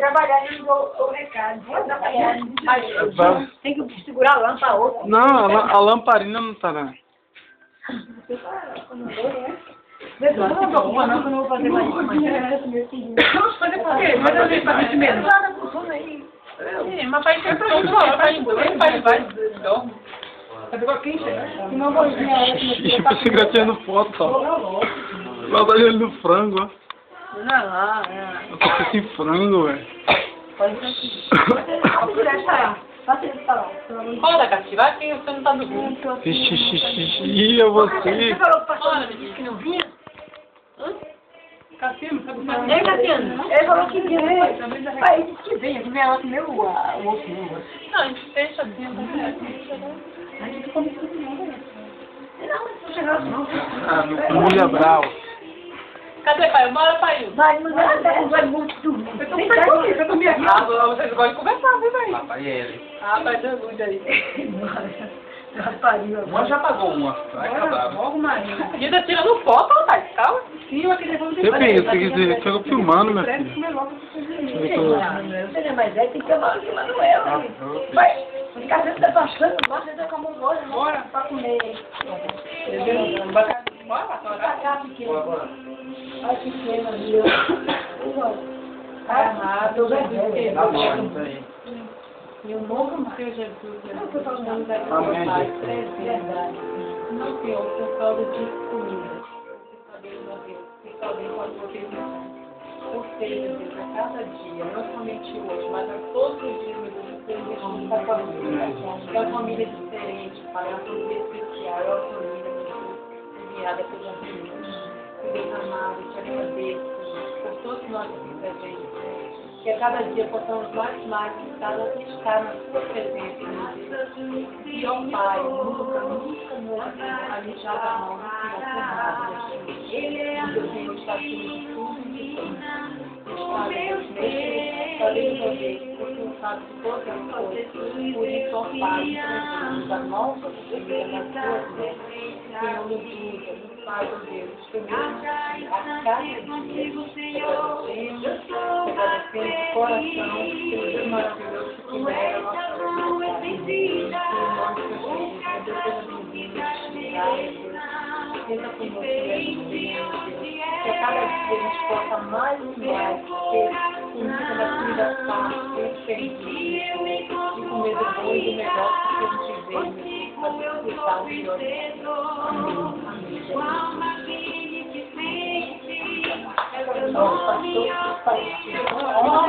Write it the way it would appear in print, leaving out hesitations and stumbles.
trabalhar e não dou o recado. Vou trabalhar. Tem que segurar a lâmpada outra. Não, a lamparina não tá lá. Eu não tô ocupando, não, que eu não vou fazer mais isso. Vamos fazer por quê? Mas eu venho fazer mesmo. Mas vai ser pra outro lado, vai dorme. E você gratinhando foto, ó. Lá tá olhando no frango, ó. Não, não. Eu tô com esse frango, velho. Roda, Cati, vai que você não tá dormindo. Xixi, é você. Você falou que passou, disse que não vinha? Cassiano, sabe o que Ei, Cassiano, ele falou que vinha. Aí disse que vinha, que vinha lá comer o osso. Não, a gente fecha assim, A gente come tudo não, né? Não, não chegou não. Ah, mulher brava. Cadê, pai? Bora, pai. Vai, mas ela vai muito dormir. Eu tô me errado. Vocês gostam de conversar, viu, velho? Papai ele. Ah, vai dar luz aí. Uma já pagou uma. Vai acabar. Logo mais. E ainda tirando foto, rapaz. Calma. Sim, eu queria fazer Você fica filmando, minha filha. Você não é mais velho, tem que chamar o Manuel. Vai, o cara tá passando, bota ele com a mão agora. Bora, pra comer. Bora, Bora. Ai, que pena, meu. Amado, velho. Tá bom, isso aí. E o novo Senhor Jesus, Não, eu tô falando da Amém. verdade. não, Senhor, por causa de comida. Por causa de quando vocês por ser, Deus, a cada dia, não somente hoje, mas a todos os dias, meu Deus, vocês deixam para a família. É uma família diferente, Pai, é uma família especial, é uma família, meu Deus, enviada pela Deus. Deus amado, te agradeço por todos nós aqui presentes. Que a cada dia possamos mais estar na sua presença, meu Deus. E, ó Pai, nunca alijar a mão do Senhor por nada, Deus. O Senhor está acima de tudo e de todos. Está, Deus, mesmo, para resolver, porque o Senhor sabe de todas as coisas. Por isso, ó Pai, da nossa vida, na tua vida, Senhor, nos usa, nos faz, ó Deus, a cada dia, agradecendo de coração, pelo Deus maravilhoso que libera a nossa vida. Seja conosco, que a cada dia a gente possa mais e mais ter comida da comida fácil, ter feliz, e comer do bom e do melhor que a gente vê, para desfrutar o melhor. Amém. Amém.